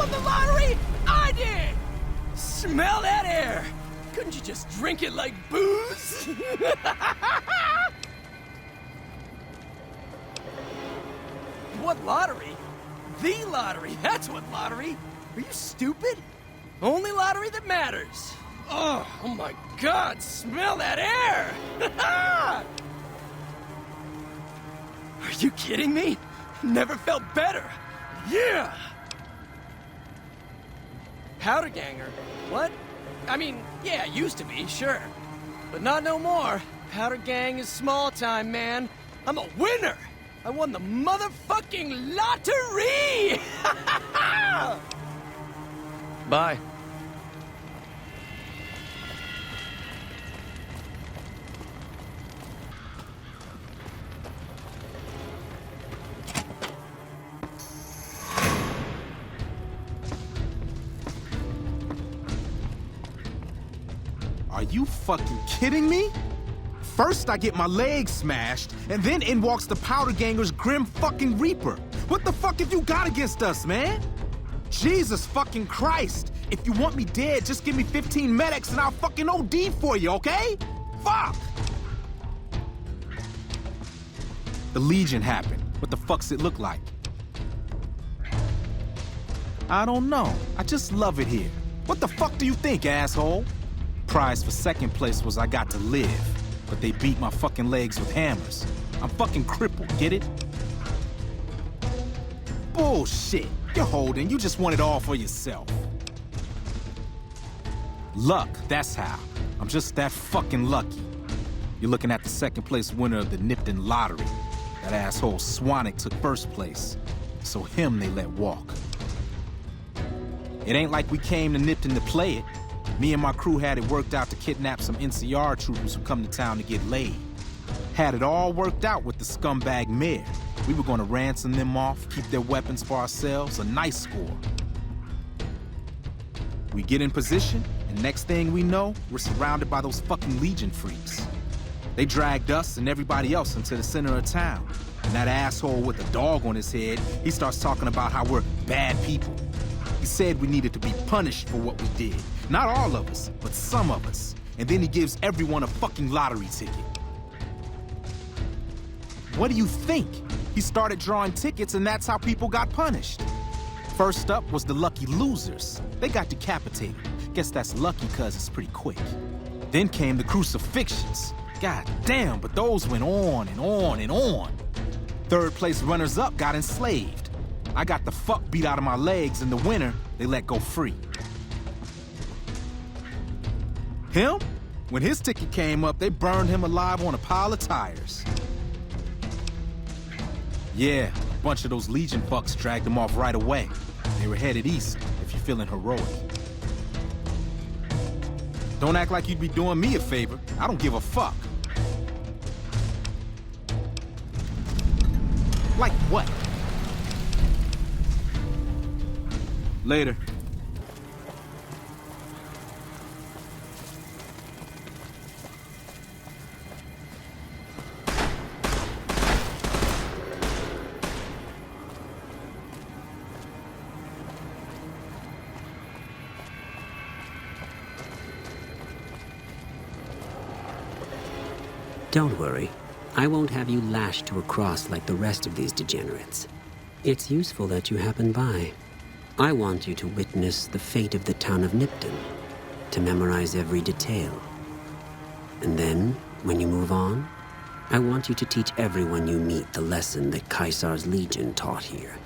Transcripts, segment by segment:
won the lottery? I did! Smell that air! Couldn't you just drink it like booze? What lottery? The lottery, that's what lottery! Are you stupid? Only lottery that matters. Oh my God, smell that air! Are you kidding me? Never felt better. Yeah! Powder ganger? What? I mean, yeah, used to be, sure. But not no more. Powder gang is small time, man. I'm a winner! I won the motherfucking lottery! Bye. Are you fucking kidding me? First I get my leg smashed, and then in walks the Powder Ganger's Grim fucking Reaper. What the fuck have you got against us, man? Jesus fucking Christ! If you want me dead, just give me 15 medics and I'll fucking OD for you, okay? Fuck! The Legion happened. What the fuck's it look like? I don't know. I just love it here. What the fuck do you think, asshole? Prize for second place was I got to live, but they beat my fucking legs with hammers. I'm fucking crippled, get it? Bullshit. You're holding, you just want it all for yourself. Luck, that's how. I'm just that fucking lucky. You're looking at the second place winner of the Nipton lottery. That asshole Swanick took first place, so him they let walk. It ain't like we came to Nipton to play it. Me and my crew had it worked out to kidnap some NCR troopers who come to town to get laid. Had it all worked out with the scumbag mayor. We were gonna ransom them off, keep their weapons for ourselves, a nice score. We get in position, and next thing we know, we're surrounded by those fucking Legion freaks. They dragged us and everybody else into the center of town. And that asshole with a dog on his head, he starts talking about how we're bad people. He said we needed to be punished for what we did. Not all of us, but some of us. And then he gives everyone a fucking lottery ticket. What do you think? He started drawing tickets and that's how people got punished. First up was the lucky losers. They got decapitated. Guess that's lucky cause it's pretty quick. Then came the crucifixions. God damn, but those went on and on and on. Third place runners-up got enslaved. I got the fuck beat out of my legs, and the winner, they let go free. Him? When his ticket came up, they burned him alive on a pile of tires. Yeah, a bunch of those Legion fucks dragged him off right away. They were headed east, if you're feeling heroic. Don't act like you'd be doing me a favor. I don't give a fuck. Like what? Later. Don't worry. I won't have you lashed to a cross like the rest of these degenerates. It's useful that you happen by. I want you to witness the fate of the town of Nipton, to memorize every detail. And then, when you move on, I want you to teach everyone you meet the lesson that Caesar's Legion taught here,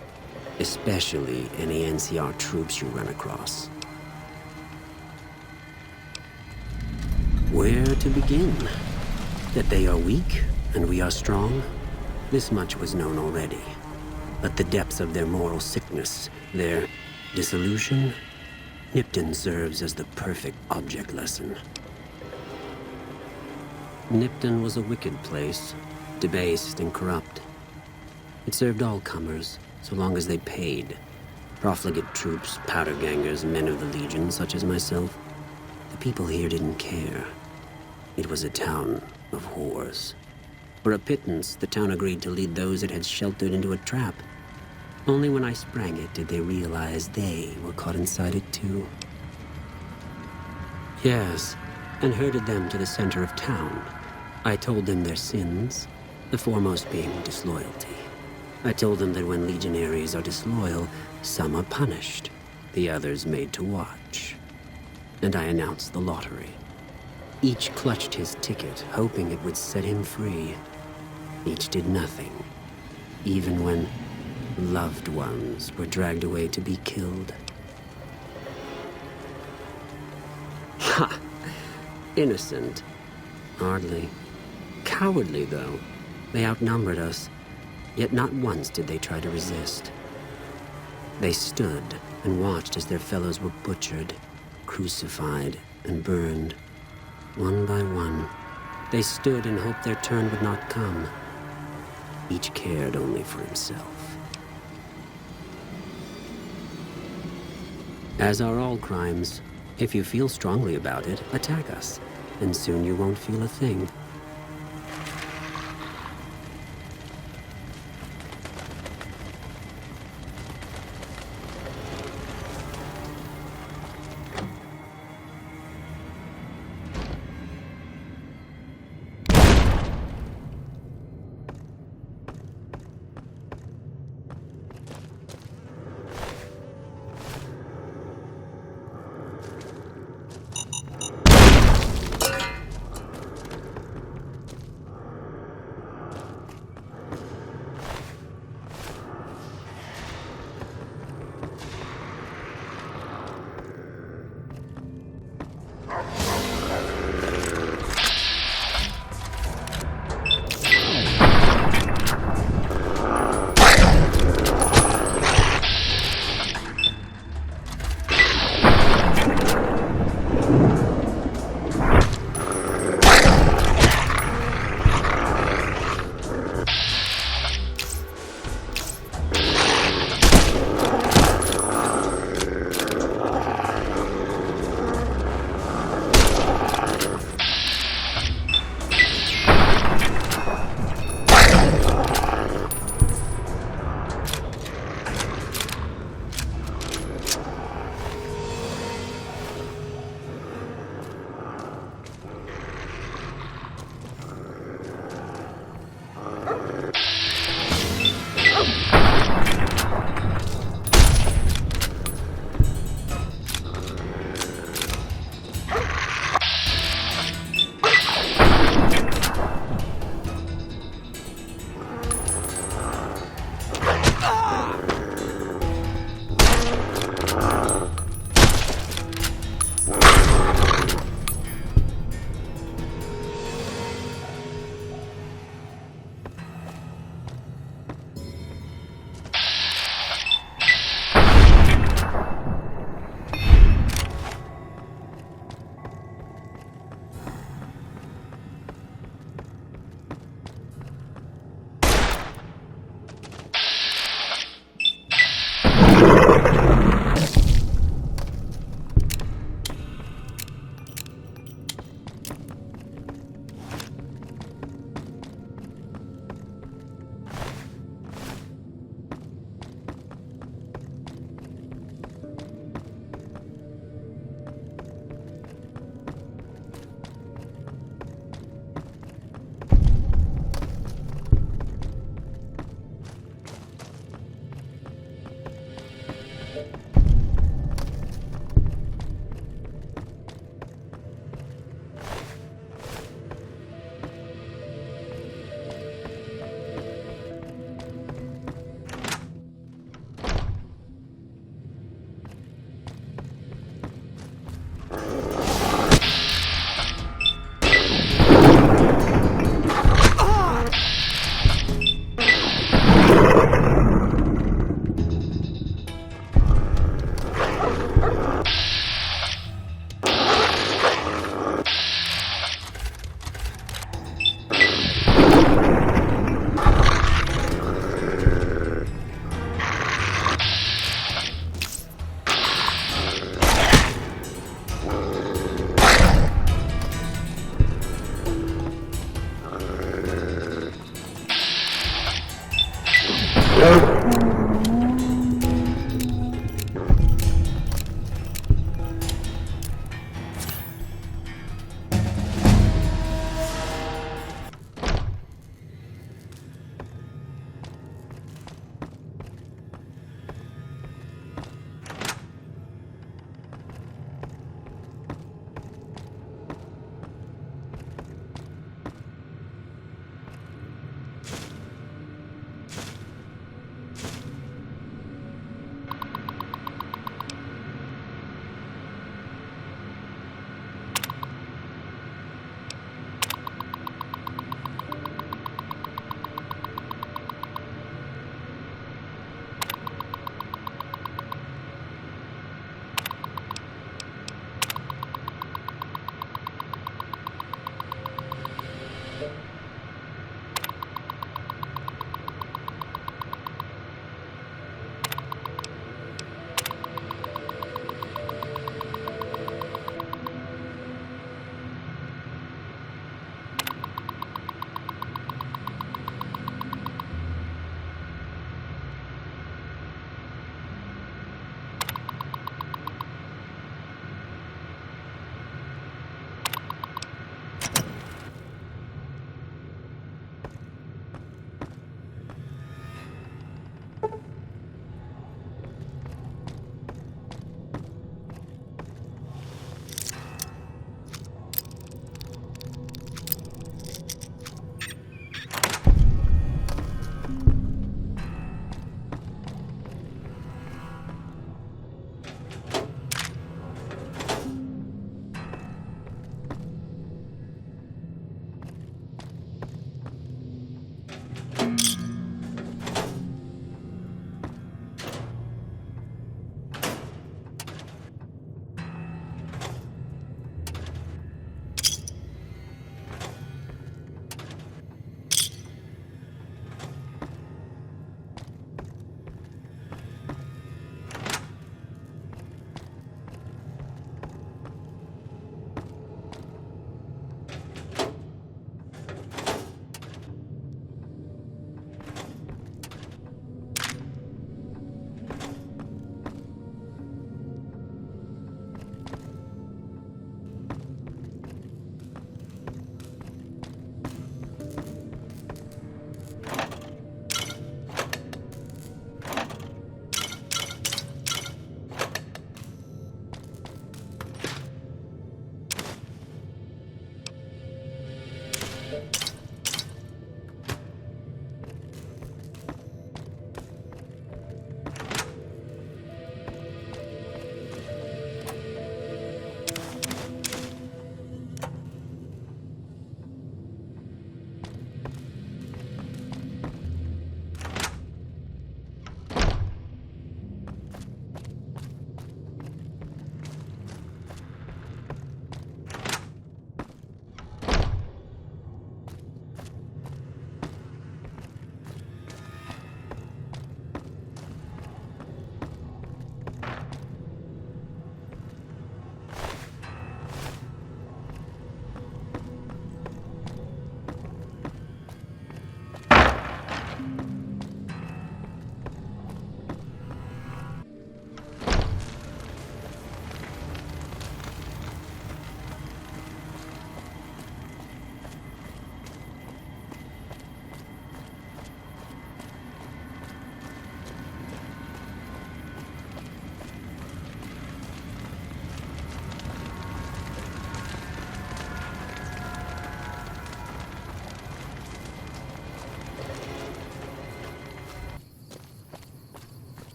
especially any NCR troops you run across. Where to begin? That they are weak and we are strong? This much was known already. But the depths of their moral sickness, their dissolution, Nipton serves as the perfect object lesson. Nipton was a wicked place, debased and corrupt. It served all comers, so long as they paid. Profligate troops, powder gangers, men of the Legion, such as myself. The people here didn't care. It was a town of whores. For a pittance, the town agreed to lead those it had sheltered into a trap. Only when I sprang it did they realize they were caught inside it too. Yes, and herded them to the center of town. I told them their sins, the foremost being disloyalty. I told them that when legionaries are disloyal, some are punished, the others made to watch. And I announced the lottery. Each clutched his ticket, hoping it would set him free. Each did nothing, even when loved ones were dragged away to be killed. Ha! Innocent. Hardly. Cowardly, though. They outnumbered us, yet not once did they try to resist. They stood and watched as their fellows were butchered, crucified, and burned. One by one, they stood and hoped their turn would not come. Each cared only for himself. As are all crimes, if you feel strongly about it, attack us, and soon you won't feel a thing.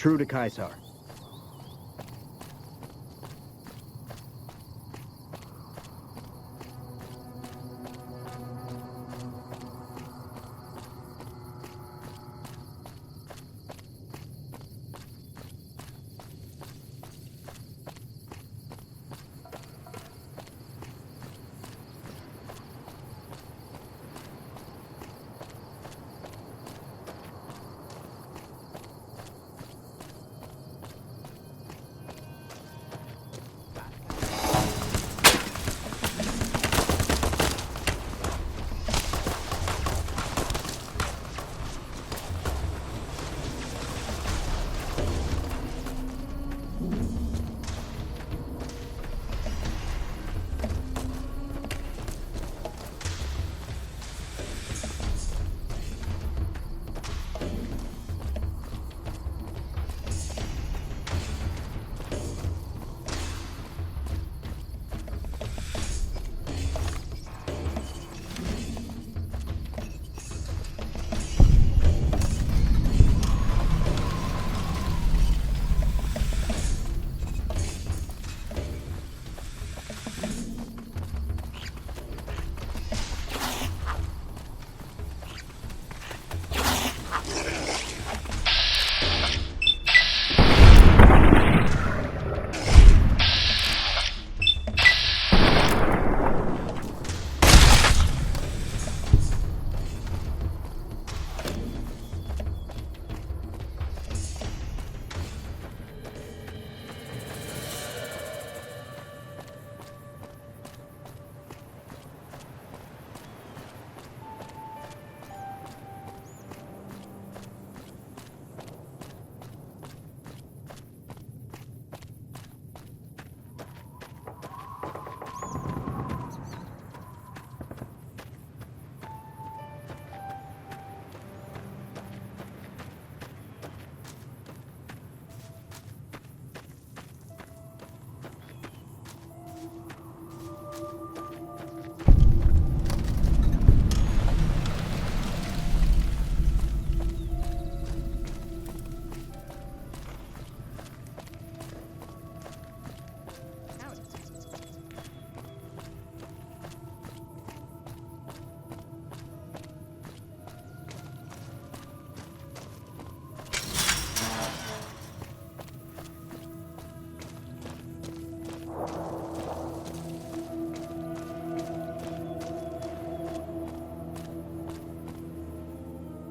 True to Caesar.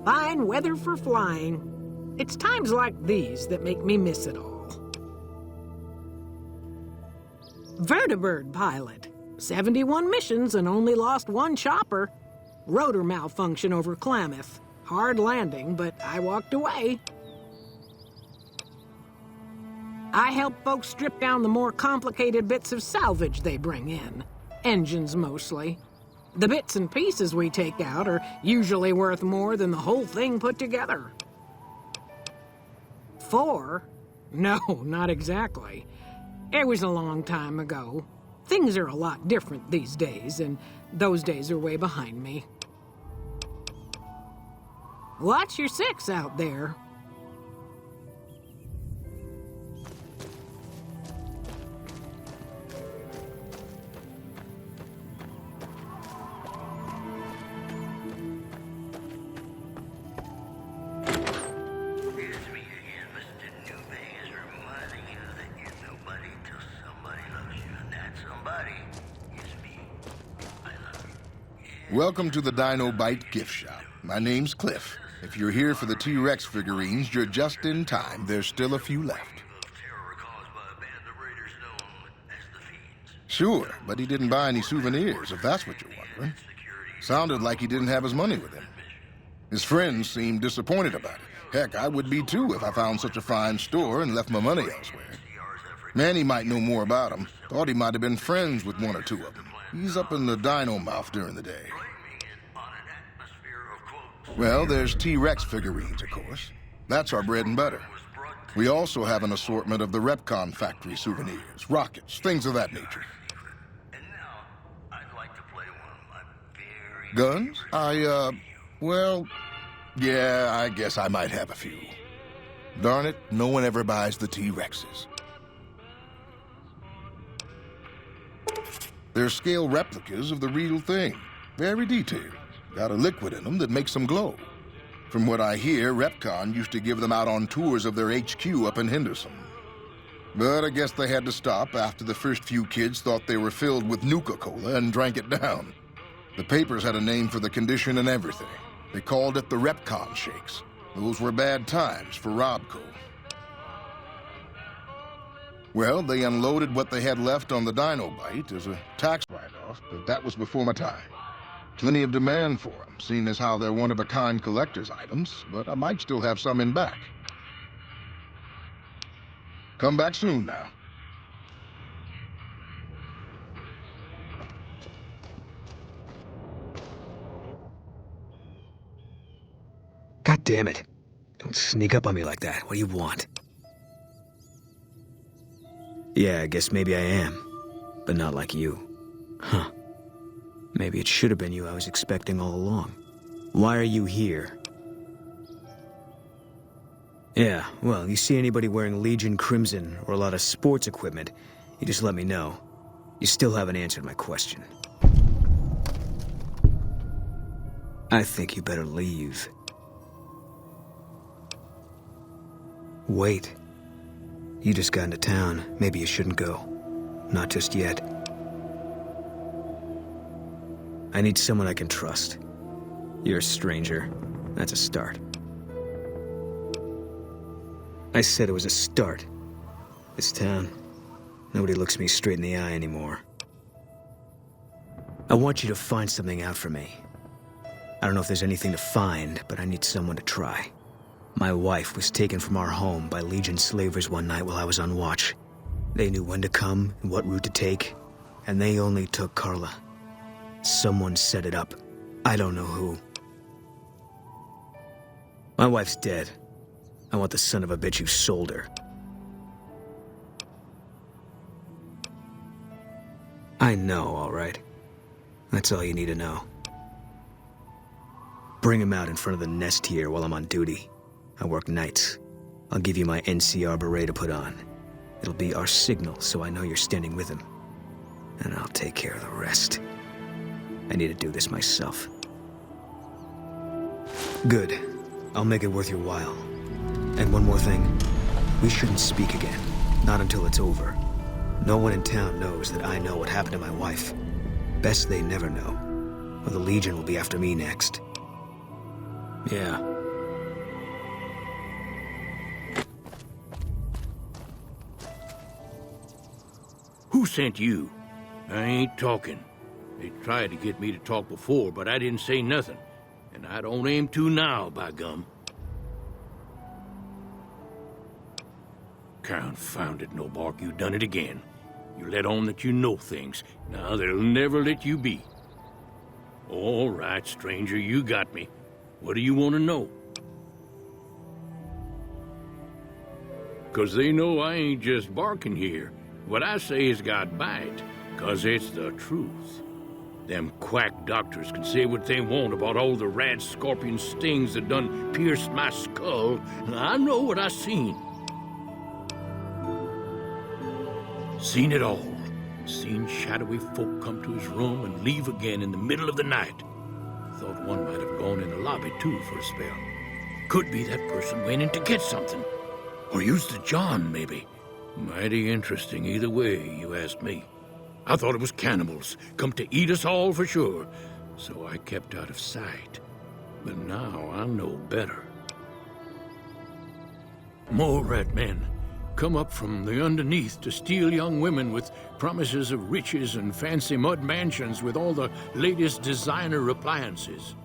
Fine weather for flying. It's times like these that make me miss it all. Vertibird pilot. 71 missions and only lost one chopper. Rotor malfunction over Klamath. Hard landing, but I walked away. I help folks strip down the more complicated bits of salvage they bring in. Engines mostly. The bits and pieces we take out are usually worth more than the whole thing put together. 4? No, not exactly. It was a long time ago. Things are a lot different these days, and those days are way behind me. Watch your 6 out there. Welcome to the Dino Bite gift shop. My name's Cliff. If you're here for the T-Rex figurines, you're just in time. There's still a few left. Sure, but he didn't buy any souvenirs, if that's what you're wondering. Sounded like he didn't have his money with him. His friends seemed disappointed about it. Heck, I would be too if I found such a fine store and left my money elsewhere. Manny might know more about him. Thought he might have been friends with one or two of them. He's up in the dino mouth during the day. Well, there's T-Rex figurines, of course. That's our bread and butter. We also have an assortment of the Repcon factory souvenirs, rockets, things of that nature. Guns? well, yeah, I guess I might have a few. Darn it, no one ever buys the T-Rexes. They're scale replicas of the real thing. Very detailed. Got a liquid in them that makes them glow. From what I hear, Repcon used to give them out on tours of their HQ up in Henderson. But I guess they had to stop after the first few kids thought they were filled with Nuka-Cola and drank it down. The papers had a name for the condition and everything. They called it the Repcon Shakes. Those were bad times for Robco. Well, they unloaded what they had left on the Dinobite as a tax write-off, but that was before my time. Plenty of demand for them, seeing as how they're one-of-a-kind collector's items, but I might still have some in back. Come back soon now. God damn it. Don't sneak up on me like that. What do you want? Yeah, I guess maybe I am. But not like you. Huh. Maybe it should have been you I was expecting all along. Why are you here? Yeah, well, you see anybody wearing Legion Crimson or a lot of sports equipment, you just let me know. You still haven't answered my question. I think you better leave. Wait. You just got into town. Maybe you shouldn't go. Not just yet. I need someone I can trust. You're a stranger. That's a start. I said it was a start. This town, nobody looks me straight in the eye anymore. I want you to find something out for me. I don't know if there's anything to find, but I need someone to try. My wife was taken from our home by Legion slavers one night while I was on watch. They knew when to come and what route to take, and they only took Carla. Someone set it up. I don't know who. My wife's dead. I want the son of a bitch who sold her. I know, all right. That's all you need to know. Bring him out in front of the nest here while I'm on duty. I work nights. I'll give you my NCR beret to put on. It'll be our signal so I know you're standing with him. And I'll take care of the rest. I need to do this myself. Good. I'll make it worth your while. And one more thing. We shouldn't speak again. Not until it's over. No one in town knows that I know what happened to my wife. Best they never know. Or the Legion will be after me next. Yeah. Who sent you? I ain't talking. They tried to get me to talk before, but I didn't say nothing. And I don't aim to now, by gum. Confounded, Nobark, you done it again. You let on that you know things. Now they'll never let you be. All right, stranger, you got me. What do you want to know? 'Cause they know I ain't just barking here. What I say has got bite, 'cause it's the truth. Them quack doctors can say what they want about all the rad scorpion stings that done pierced my skull, and I know what I seen. Seen it all. Seen shadowy folk come to his room and leave again in the middle of the night. Thought one might have gone in the lobby, too, for a spell. Could be that person went in to get something. Or used the John, maybe. Mighty interesting either way, you asked me. I thought it was cannibals, come to eat us all for sure. So I kept out of sight. But now I know better. More red men come up from the underneath to steal young women with promises of riches and fancy mud mansions with all the latest designer appliances.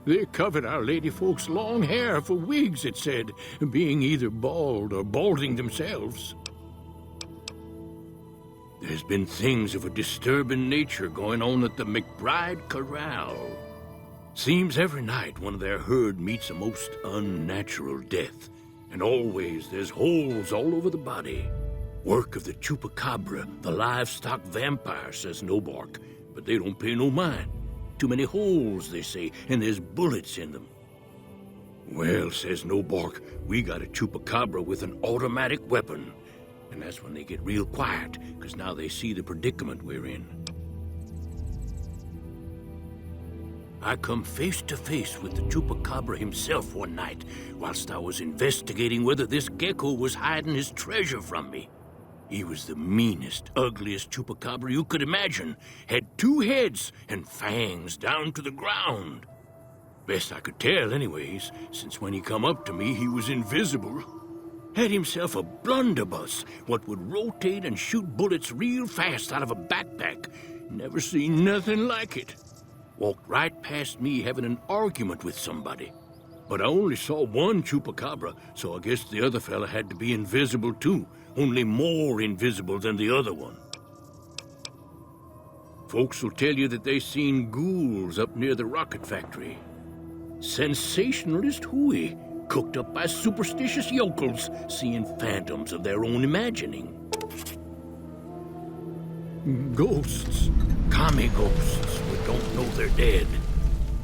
They covered our lady folks' long hair for wigs, it said, being either bald or balding themselves. There's been things of a disturbing nature going on at the McBride Corral. Seems every night one of their herd meets a most unnatural death. And always there's holes all over the body. Work of the chupacabra, the livestock vampire, says Nobark. But they don't pay no mind. Too many holes, they say, and there's bullets in them. Well, says No Bark, we got a chupacabra with an automatic weapon. And that's when they get real quiet, because now they see the predicament we're in. I come face to face with the chupacabra himself one night, whilst I was investigating whether this gecko was hiding his treasure from me. He was the meanest, ugliest chupacabra you could imagine. Had 2 heads and fangs down to the ground. Best I could tell anyways, since when he come up to me, he was invisible. Had himself a blunderbuss, what would rotate and shoot bullets real fast out of a backpack. Never seen nothing like it. Walked right past me having an argument with somebody. But I only saw one chupacabra, so I guess the other fella had to be invisible too, only more invisible than the other one. Folks will tell you that they seen ghouls up near the rocket factory. Sensationalist hooey, cooked up by superstitious yokels, seeing phantoms of their own imagining. Ghosts, commie ghosts, who don't know they're dead,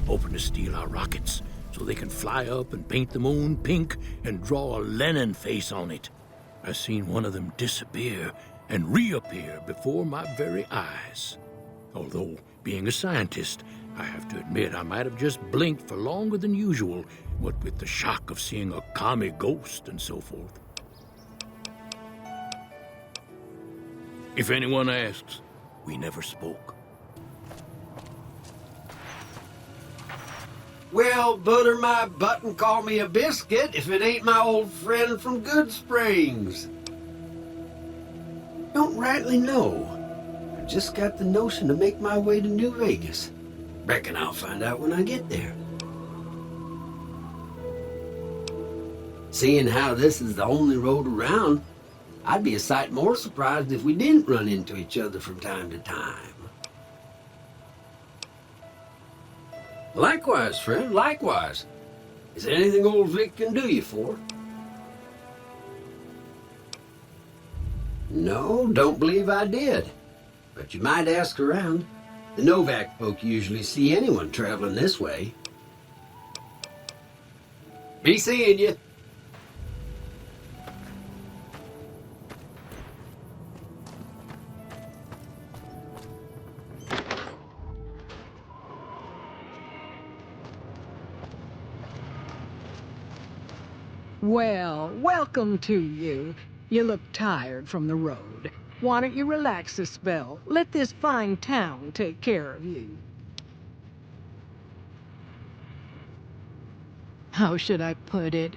hoping to steal our rockets so they can fly up and paint them own pink and draw a Lenin face on it. I seen one of them disappear and reappear before my very eyes. Although, being a scientist, I have to admit I might have just blinked for longer than usual, what with the shock of seeing a commie ghost and so forth. If anyone asks, we never spoke. Well, butter my butt and call me a biscuit if it ain't my old friend from Good Springs. Don't rightly know. I just got the notion to make my way to New Vegas. Reckon I'll find out when I get there. Seeing how this is the only road around, I'd be a sight more surprised if we didn't run into each other from time to time. Likewise, friend, likewise. Is there anything old Vic can do you for? No, don't believe I did. But you might ask around. The Novak folk usually see anyone traveling this way. Be seeing you. Well, welcome to you. You look tired from the road. Why don't you relax a spell? Let this fine town take care of you. How should I put it?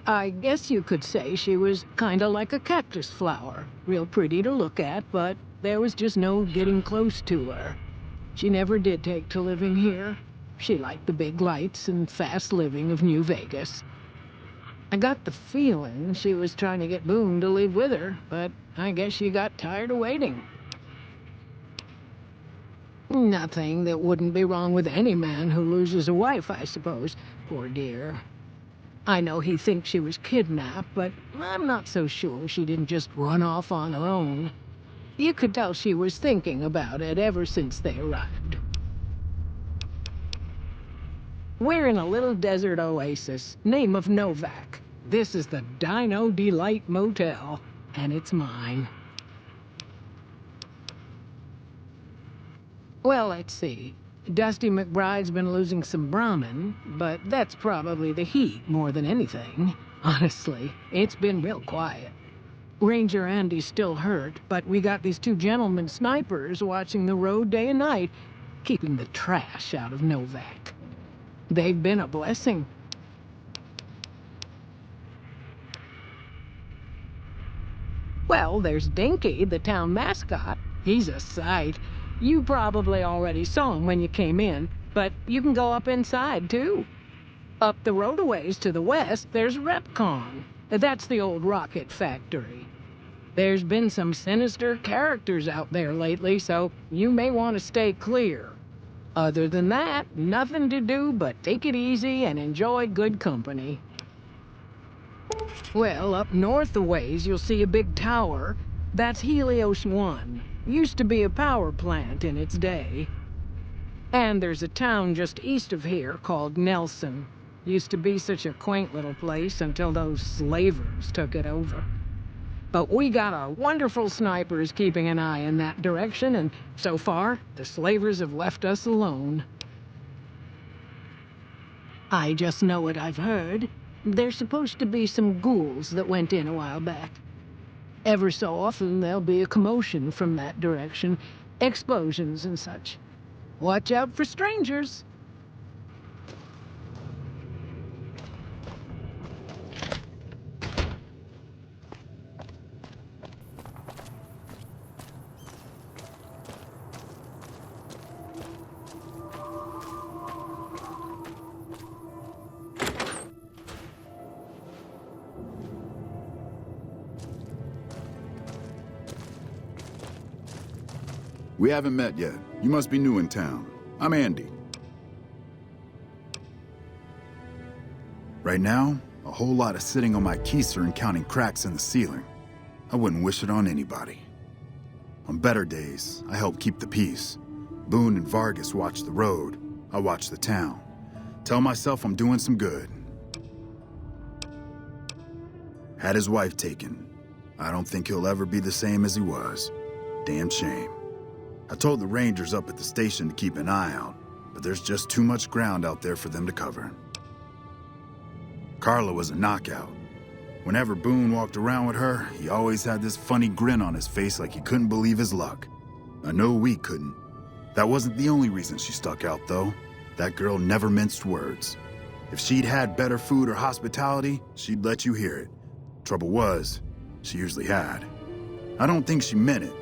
I guess you could say she was kinda like a cactus flower. Real pretty to look at, but there was just no getting close to her. She never did take to living here. She liked the big lights and fast living of New Vegas. I got the feeling she was trying to get Boone to leave with her, but I guess she got tired of waiting. Nothing that wouldn't be wrong with any man who loses a wife, I suppose. Poor dear. I know he thinks she was kidnapped, but I'm not so sure she didn't just run off on her own. You could tell she was thinking about it ever since they arrived. We're in a little desert oasis, name of Novak. This is the Dino Delight Motel, and it's mine. Well, let's see. Dusty McBride's been losing some Brahmin, but that's probably the heat more than anything. Honestly, it's been real quiet. Ranger Andy's still hurt, but we got these 2 gentlemen snipers watching the road day and night, keeping the trash out of Novak. They've been a blessing. Well, there's Dinky, the town mascot. He's a sight. You probably already saw him when you came in, but you can go up inside, too. Up the road a ways to the west, there's Repcon. That's the old rocket factory. There's been some sinister characters out there lately, so you may want to stay clear. Other than that, nothing to do but take it easy and enjoy good company. Well, up north a ways, you'll see a big tower. That's Helios 1. Used to be a power plant in its day. And there's a town just east of here called Nelson. Used to be such a quaint little place until those slavers took it over. But we got our wonderful snipers keeping an eye in that direction, and so far, the slavers have left us alone. I just know what I've heard. There's supposed to be some ghouls that went in a while back. Ever so often, there'll be a commotion from that direction. Explosions and such. Watch out for strangers. We haven't met yet. You must be new in town. I'm Andy. Right now, a whole lot of sitting on my keister and counting cracks in the ceiling. I wouldn't wish it on anybody. On better days, I help keep the peace. Boone and Vargas watch the road. I watch the town. Tell myself I'm doing some good. Had his wife taken. I don't think he'll ever be the same as he was. Damn shame. I told the Rangers up at the station to keep an eye out, but there's just too much ground out there for them to cover. Carla was a knockout. Whenever Boone walked around with her, he always had this funny grin on his face like he couldn't believe his luck. I know we couldn't. That wasn't the only reason she stuck out, though. That girl never minced words. If she'd had better food or hospitality, she'd let you hear it. Trouble was, she usually had. I don't think she meant it.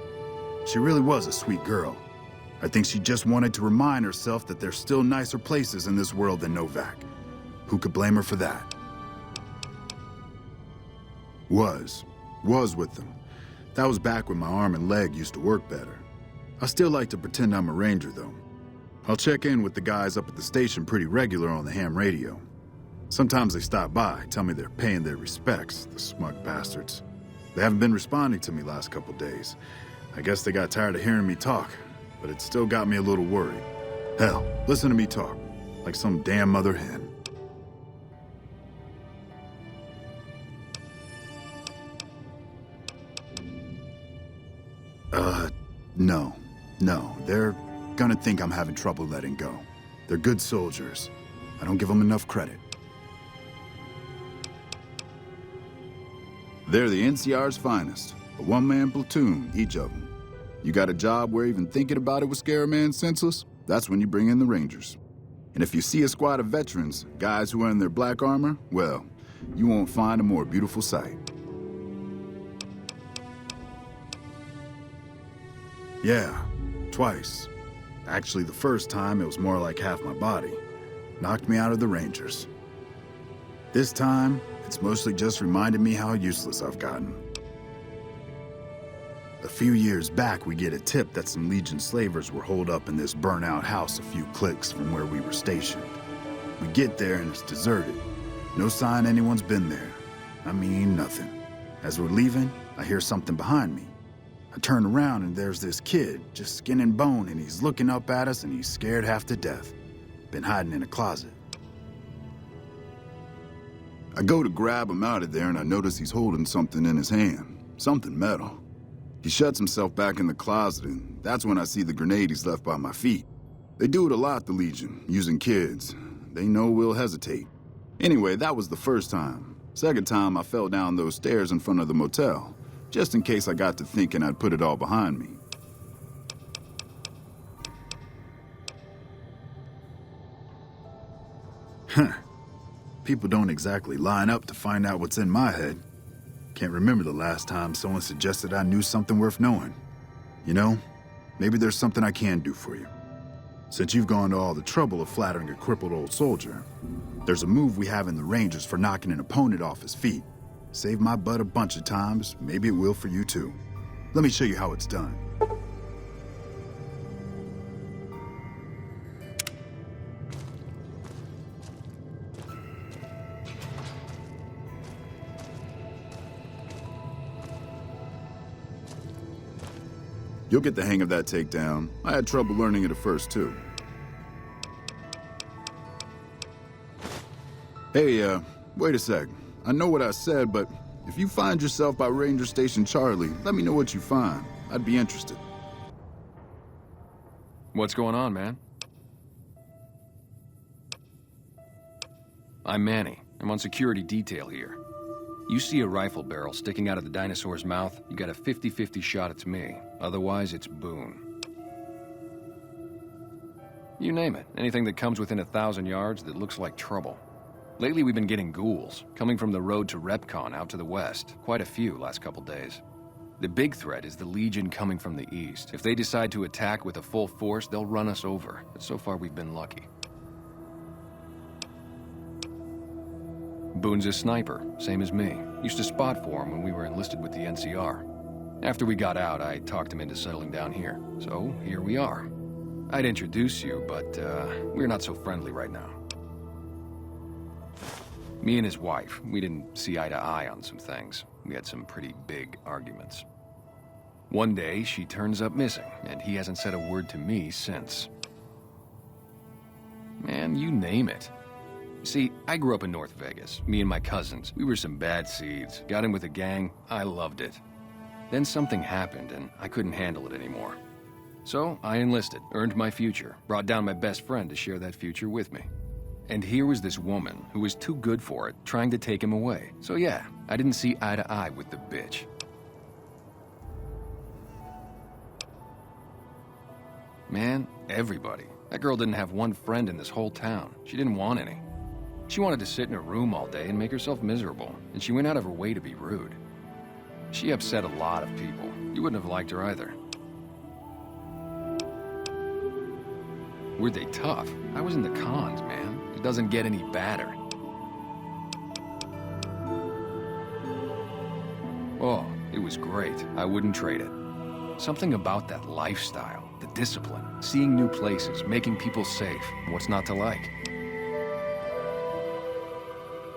She really was a sweet girl. I think she just wanted to remind herself that there's still nicer places in this world than Novak. Who could blame her for that? Was with them. That was back when my arm and leg used to work better. I still like to pretend I'm a ranger, though. I'll check in with the guys up at the station pretty regular on the ham radio. Sometimes they stop by, tell me they're paying their respects, the smug bastards. They haven't been responding to me last couple days. I guess they got tired of hearing me talk, but it still got me a little worried. Hell, listen to me talk, like some damn mother hen. No, they're gonna think I'm having trouble letting go. They're good soldiers. I don't give them enough credit. They're the NCR's finest. A one-man platoon, each of them. You got a job where even thinking about it would scare a man senseless? That's when you bring in the Rangers. And if you see a squad of veterans, guys who are in their black armor, well, you won't find a more beautiful sight. Yeah, twice. Actually, the first time, it was more like half my body. Knocked me out of the Rangers. This time, it's mostly just reminded me how useless I've gotten. A few years back, we get a tip that some Legion slavers were holed up in this burnt-out house a few clicks from where we were stationed. We get there and it's deserted. No sign anyone's been there. I mean, nothing. As we're leaving, I hear something behind me. I turn around and there's this kid, just skin and bone, and he's looking up at us and he's scared half to death. Been hiding in a closet. I go to grab him out of there and I notice he's holding something in his hand. Something metal. He shuts himself back in the closet, and that's when I see the grenade he's left by my feet. They do it a lot, the Legion, using kids. They know we'll hesitate. Anyway, that was the first time. Second time, I fell down those stairs in front of the motel, just in case I got to thinking I'd put it all behind me. Huh. People don't exactly line up to find out what's in my head. Can't remember the last time someone suggested I knew something worth knowing. You know, maybe there's something I can do for you. Since you've gone to all the trouble of flattering a crippled old soldier, there's a move we have in the Rangers for knocking an opponent off his feet. Saved my butt a bunch of times, maybe it will for you too. Let me show you how it's done. You'll get the hang of that takedown. I had trouble learning it at first, too. Hey, wait a sec. I know what I said, but if you find yourself by Ranger Station Charlie, let me know what you find. I'd be interested. What's going on, man? I'm Manny. I'm on security detail here. You see a rifle barrel sticking out of the dinosaur's mouth, you got a 50-50 shot it's me. Otherwise, it's Boone. You name it. Anything that comes within 1,000 yards that looks like trouble. Lately, we've been getting ghouls, coming from the road to Repcon out to the west. Quite a few last couple days. The big threat is the Legion coming from the east. If they decide to attack with a full force, they'll run us over. But so far, we've been lucky. Boone's a sniper, same as me. Used to spot for him when we were enlisted with the NCR. After we got out, I talked him into settling down here. So, here we are. I'd introduce you, but we're not so friendly right now. Me and his wife, we didn't see eye to eye on some things. We had some pretty big arguments. One day, she turns up missing, and he hasn't said a word to me since. Man, you name it. See, I grew up in North Vegas. Me and my cousins, we were some bad seeds. Got in with a gang, I loved it. Then something happened, and I couldn't handle it anymore. So, I enlisted, earned my future, brought down my best friend to share that future with me. And here was this woman who was too good for it, trying to take him away. So yeah, I didn't see eye to eye with the bitch. Man, everybody. That girl didn't have one friend in this whole town. She didn't want any. She wanted to sit in her room all day and make herself miserable, and she went out of her way to be rude. She upset a lot of people. You wouldn't have liked her either. Were they tough? I was in the cons, man. It doesn't get any badder. Oh, it was great. I wouldn't trade it. Something about that lifestyle, the discipline, seeing new places, making people safe. What's not to like?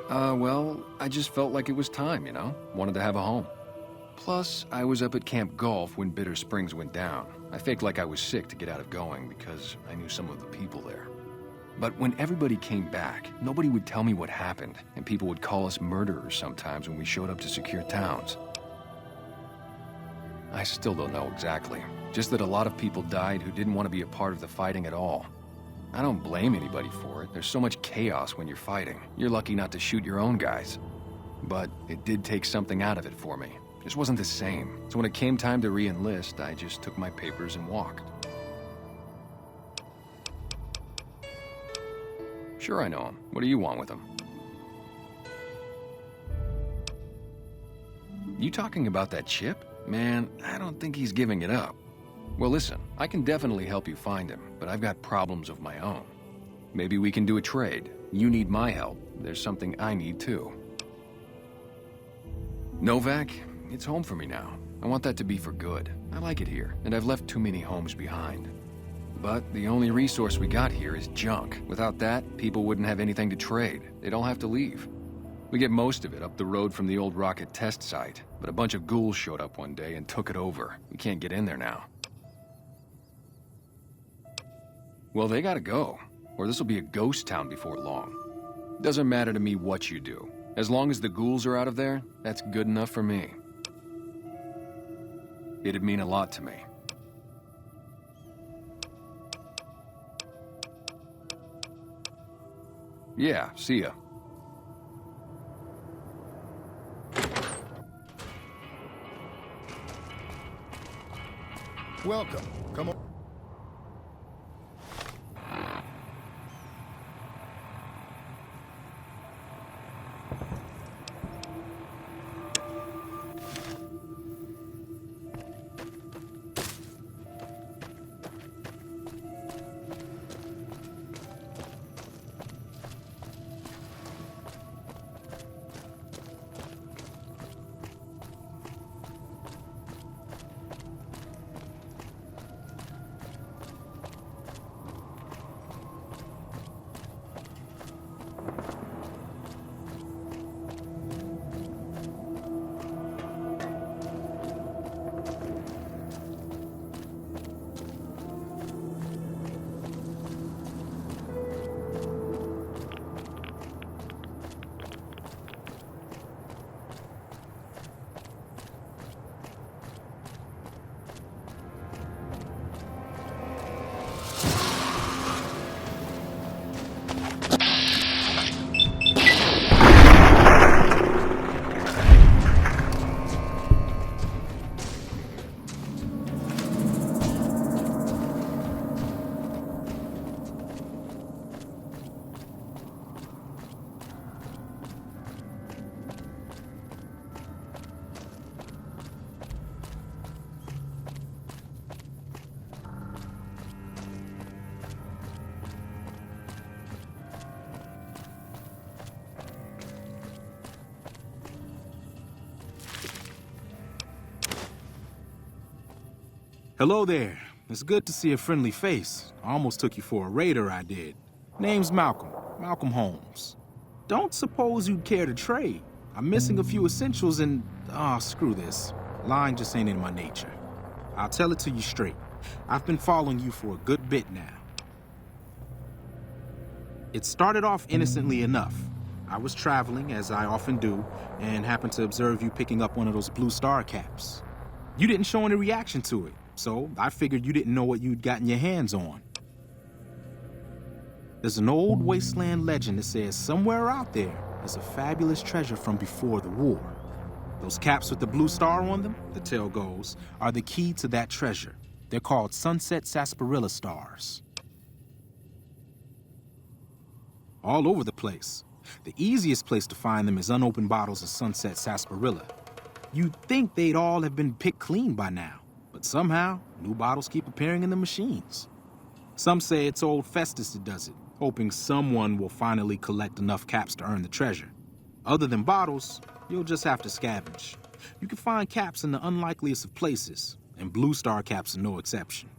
Well, I just felt like it was time, you know? Wanted to have a home. Plus, I was up at Camp Golf when Bitter Springs went down. I faked like I was sick to get out of going because I knew some of the people there. But when everybody came back, nobody would tell me what happened, and people would call us murderers sometimes when we showed up to secure towns. I still don't know exactly. Just that a lot of people died who didn't want to be a part of the fighting at all. I don't blame anybody for it. There's so much chaos when you're fighting. You're lucky not to shoot your own guys. But it did take something out of it for me. Just wasn't the same. So when it came time to re-enlist, I just took my papers and walked. Sure I know him. What do you want with him? You talking about that chip? Man, I don't think he's giving it up. Well, listen, I can definitely help you find him, but I've got problems of my own. Maybe we can do a trade. You need my help. There's something I need too. Novak, it's home for me now. I want that to be for good. I like it here, and I've left too many homes behind. But the only resource we got here is junk. Without that, people wouldn't have anything to trade. They'd all have to leave. We get most of it up the road from the old rocket test site, but a bunch of ghouls showed up one day and took it over. We can't get in there now. Well, they gotta go, or this'll be a ghost town before long. Doesn't matter to me what you do. As long as the ghouls are out of there, that's good enough for me. It'd mean a lot to me. Yeah, see ya. Welcome. Come on. Hello there. It's good to see a friendly face. I almost took you for a raider, I did. Name's Malcolm. Malcolm Holmes. Don't suppose you'd care to trade. I'm missing a few essentials and... screw this. Lying just ain't in my nature. I'll tell it to you straight. I've been following you for a good bit now. It started off innocently enough. I was traveling, as I often do, and happened to observe you picking up one of those blue star caps. You didn't show any reaction to it, so I figured you didn't know what you'd gotten your hands on. There's an old wasteland legend that says somewhere out there is a fabulous treasure from before the war. Those caps with the blue star on them, the tale goes, are the key to that treasure. They're called sunset sarsaparilla stars. All over the place. The easiest place to find them is unopened bottles of sunset sarsaparilla. You'd think they'd all have been picked clean by now, but somehow, new bottles keep appearing in the machines. Some say it's old Festus that does it, hoping someone will finally collect enough caps to earn the treasure. Other than bottles, you'll just have to scavenge. You can find caps in the unlikeliest of places, and blue star caps are no exception.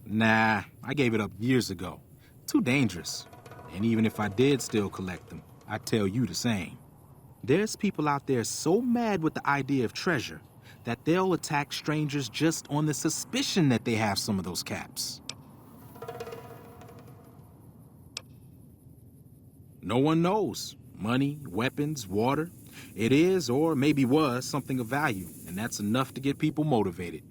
Nah, I gave it up years ago. Too dangerous. And even if I did still collect them, I'd tell you the same. There's people out there so mad with the idea of treasure that they'll attack strangers just on the suspicion that they have some of those caps. No one knows. Money, weapons, water. It is, or maybe was, something of value, and that's enough to get people motivated.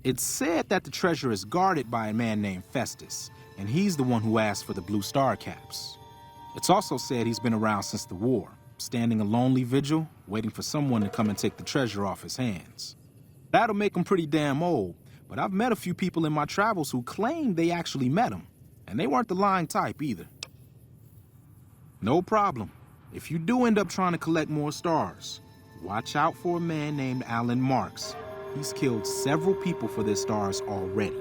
It's said that the treasure is guarded by a man named Festus, and he's the one who asked for the blue star caps. It's also said he's been around since the war, standing a lonely vigil, waiting for someone to come and take the treasure off his hands. That'll make him pretty damn old, but I've met a few people in my travels who claim they actually met him, and they weren't the lying type either. No problem. If you do end up trying to collect more stars, watch out for a man named Alan Marks. He's killed several people for their stars already.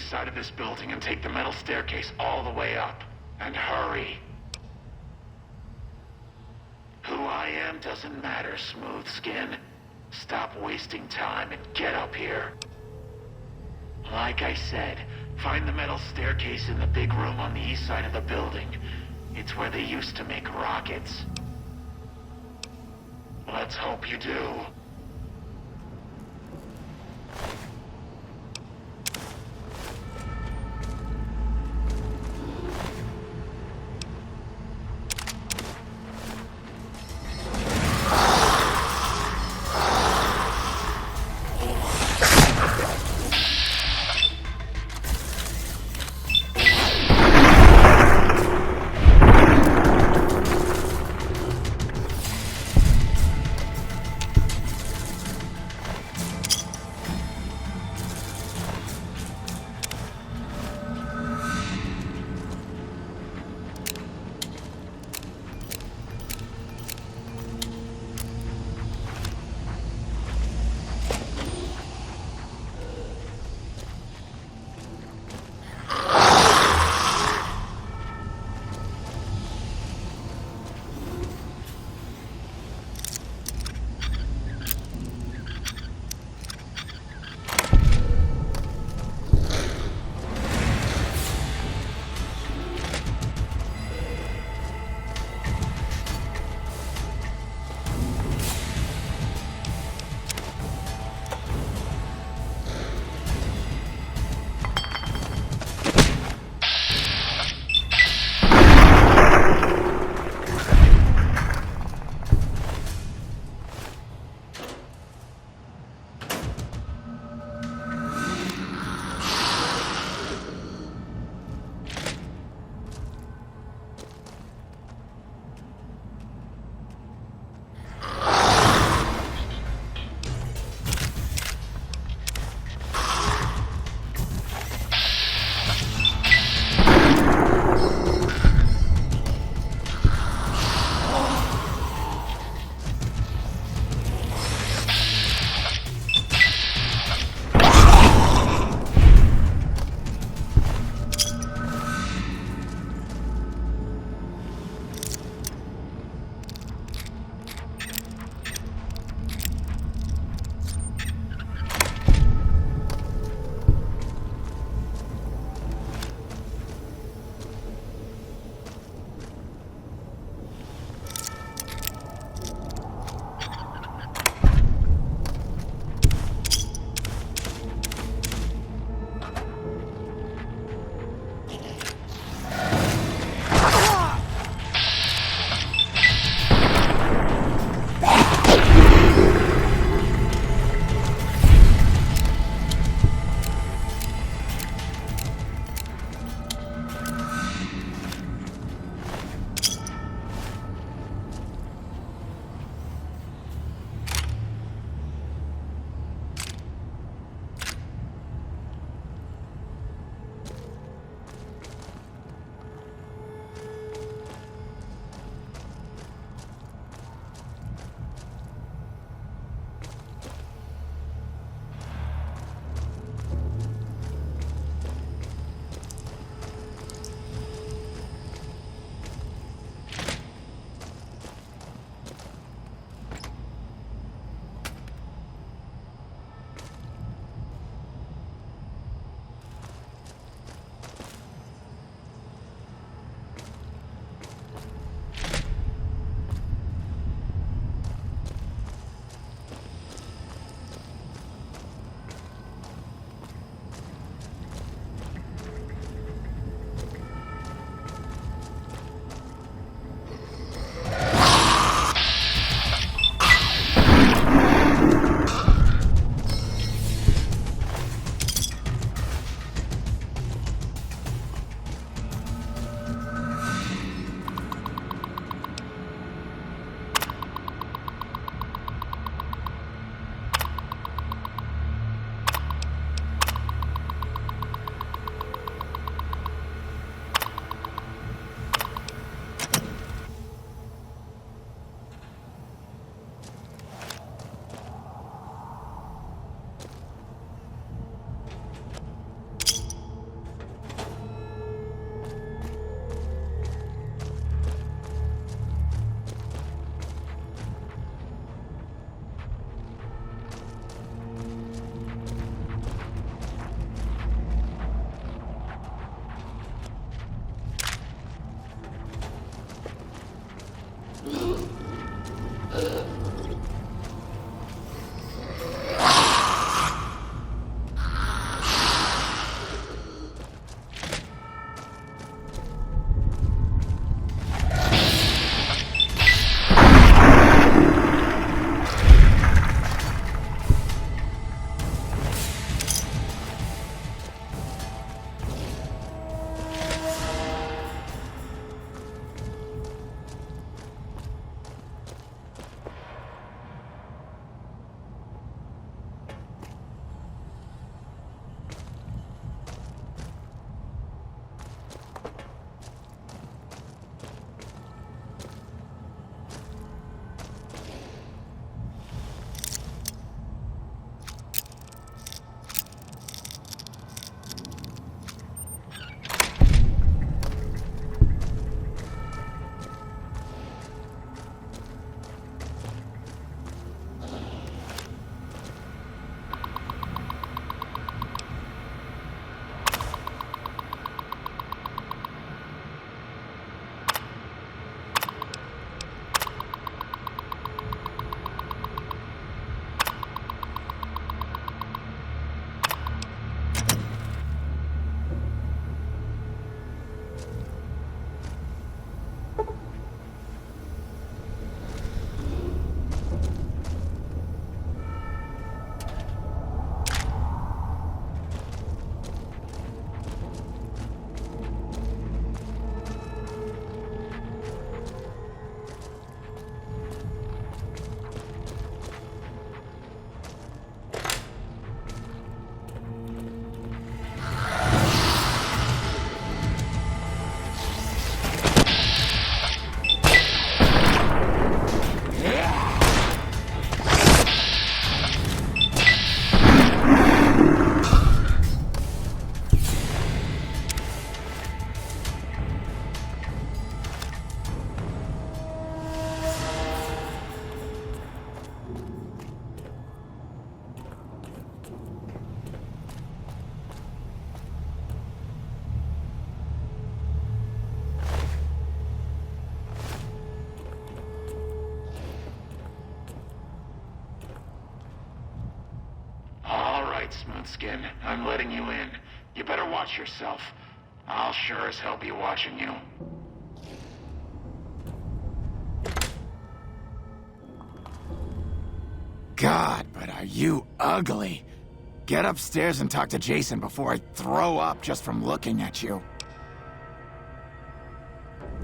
east side of this building and take the metal staircase all the way up. And hurry. Who I am doesn't matter, Smooth Skin. Stop wasting time and get up here. Like I said, find the metal staircase in the big room on the east side of the building. It's where they used to make rockets. Let's hope you do. right, Smoothskin. I'm letting you in. You better watch yourself. I'll sure as hell be watching you. God, but are you ugly. Get upstairs and talk to Jason before I throw up just from looking at you.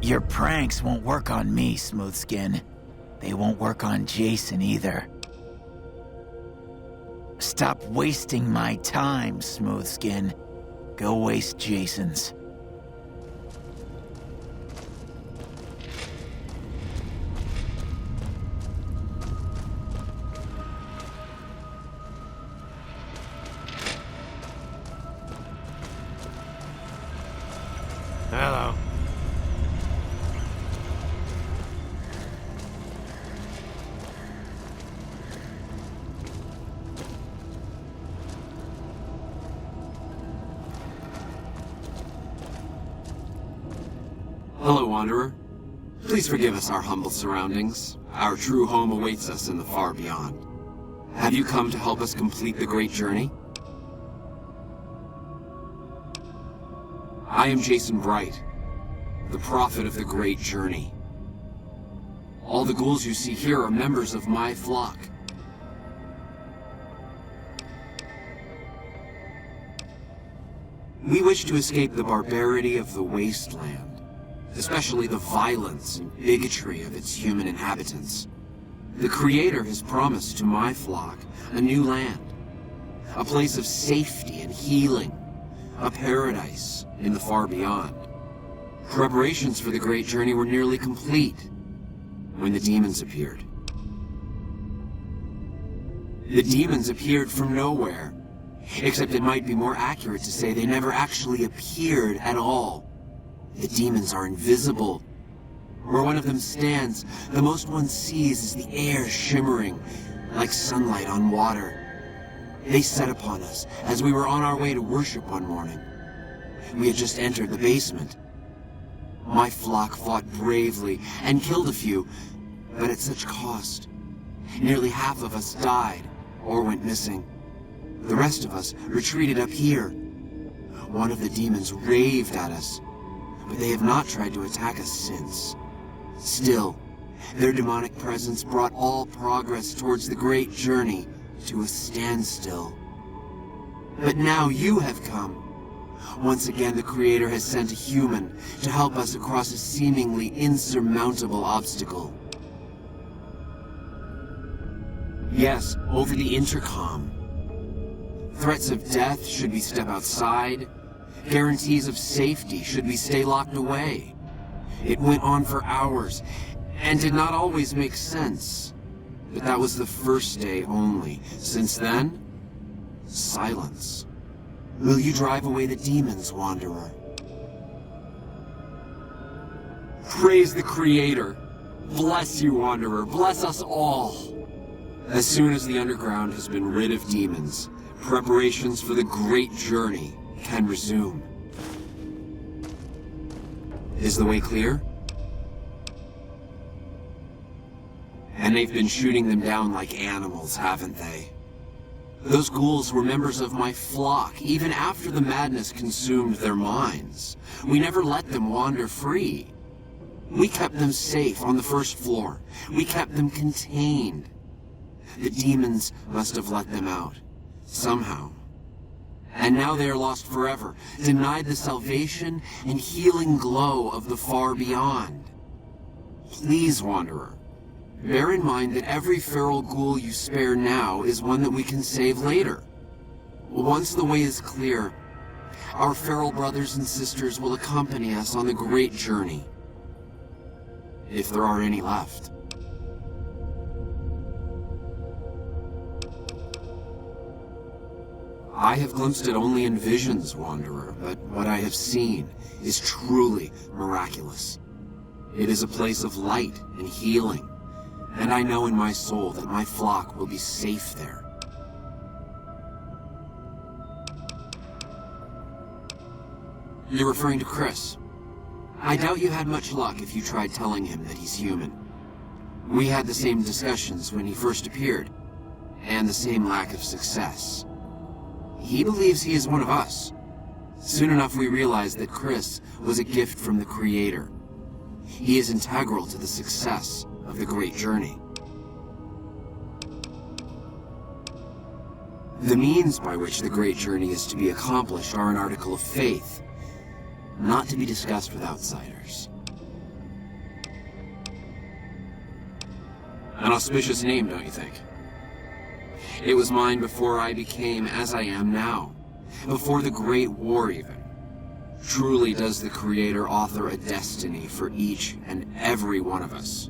Your pranks won't work on me, Smoothskin. They won't work on Jason either. Stop wasting my time, Smoothskin. Go waste Jason's. Hello. Hello, Wanderer. Please forgive us our humble surroundings. Our true home awaits us in the far beyond. Have you come to help us complete the great journey? I am Jason Bright, the prophet of the great journey. All the ghouls you see here are members of my flock. We wish to escape the barbarity of the wasteland, especially the violence and bigotry of its human inhabitants. The Creator has promised to my flock a new land, a place of safety and healing, a paradise in the far beyond. Preparations for the great journey were nearly complete when the demons appeared. The demons appeared from nowhere, except it might be more accurate to say they never actually appeared at all. The demons are invisible. Where one of them stands, the most one sees is the air shimmering like sunlight on water. They set upon us as we were on our way to worship one morning. We had just entered the basement. My flock fought bravely and killed a few, but at such cost. Nearly half of us died or went missing. The rest of us retreated up here. One of the demons raved at us, but they have not tried to attack us since. Still, their demonic presence brought all progress towards the great journey to a standstill. But now you have come. Once again, the Creator has sent a human to help us across a seemingly insurmountable obstacle. Yes, over the intercom. Threats of death should we step outside. Guarantees of safety should we stay locked away. It went on for hours, and did not always make sense. But that was the first day only. Since then, silence. Will you drive away the demons, Wanderer? Praise the Creator. Bless you, Wanderer. Bless us all. As soon as the underground has been rid of demons, preparations for the great journey can resume. Is the way clear? And they've been shooting them down like animals, haven't they? Those ghouls were members of my flock, even after the madness consumed their minds. We never let them wander free. We kept them safe on the first floor. We kept them contained. The demons must have let them out, somehow. And now they are lost forever, denied the salvation and healing glow of the far beyond. Please, Wanderer, bear in mind that every feral ghoul you spare now is one that we can save later. Once the way is clear, our feral brothers and sisters will accompany us on the great journey. If there are any left. I have glimpsed it only in visions, Wanderer, but what I have seen is truly miraculous. It is a place of light and healing, and I know in my soul that my flock will be safe there. You're referring to Chris. I doubt you had much luck if you tried telling him that he's human. We had the same discussions when he first appeared, and the same lack of success. He believes he is one of us. Soon enough, we realized that Chris was a gift from the Creator. He is integral to the success of the Great Journey. The means by which the Great Journey is to be accomplished are an article of faith, not to be discussed with outsiders. An auspicious name, don't you think? It was mine before I became as I am now, before the Great War even. Truly does the Creator author a destiny for each and every one of us.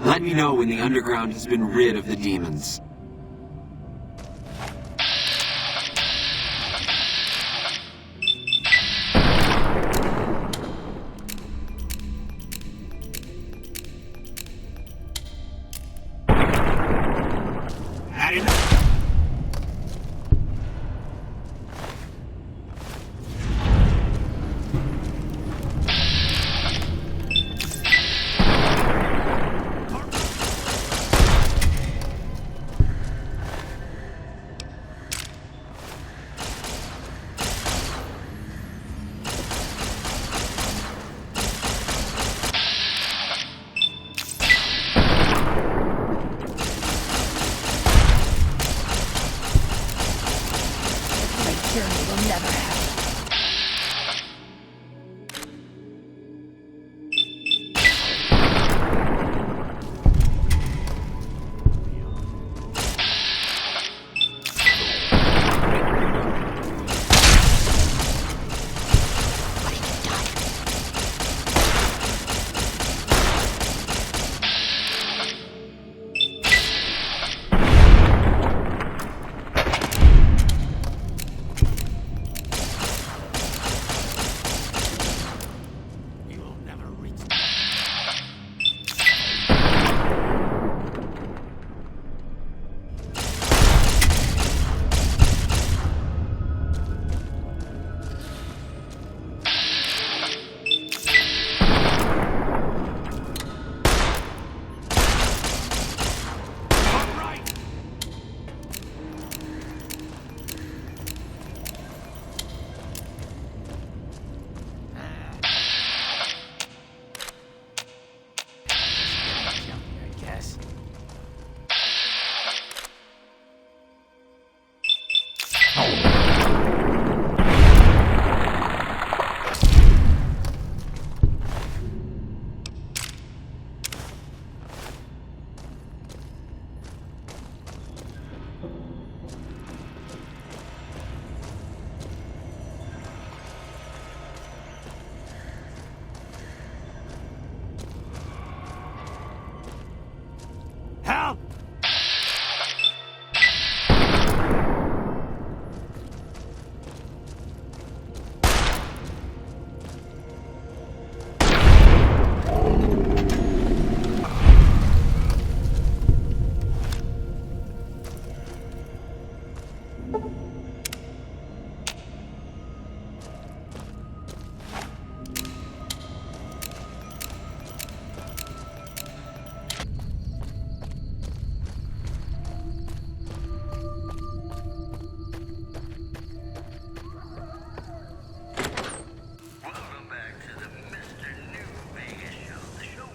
Let me know when the underground has been rid of the demons.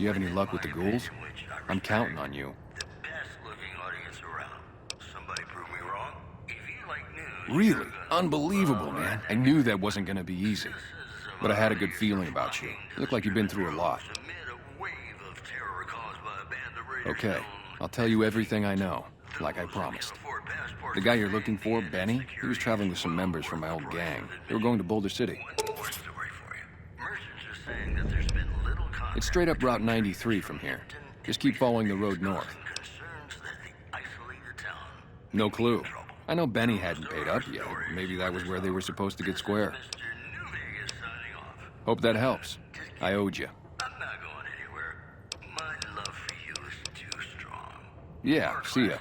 You have any luck with the ghouls? I'm counting on you. Really? Unbelievable, man. I knew that wasn't gonna be easy. But I had a good feeling about you. You look like you've been through a lot. Okay, I'll tell you everything I know, like I promised. The guy you're looking for, Benny, he was traveling with some members from my old gang. They were going to Boulder City. It's straight up Route 93 from here. Just keep following the road north. No clue. I know Benny hadn't paid up yet. Maybe that was where they were supposed to get square. Hope that helps. I owed you. Yeah, see ya.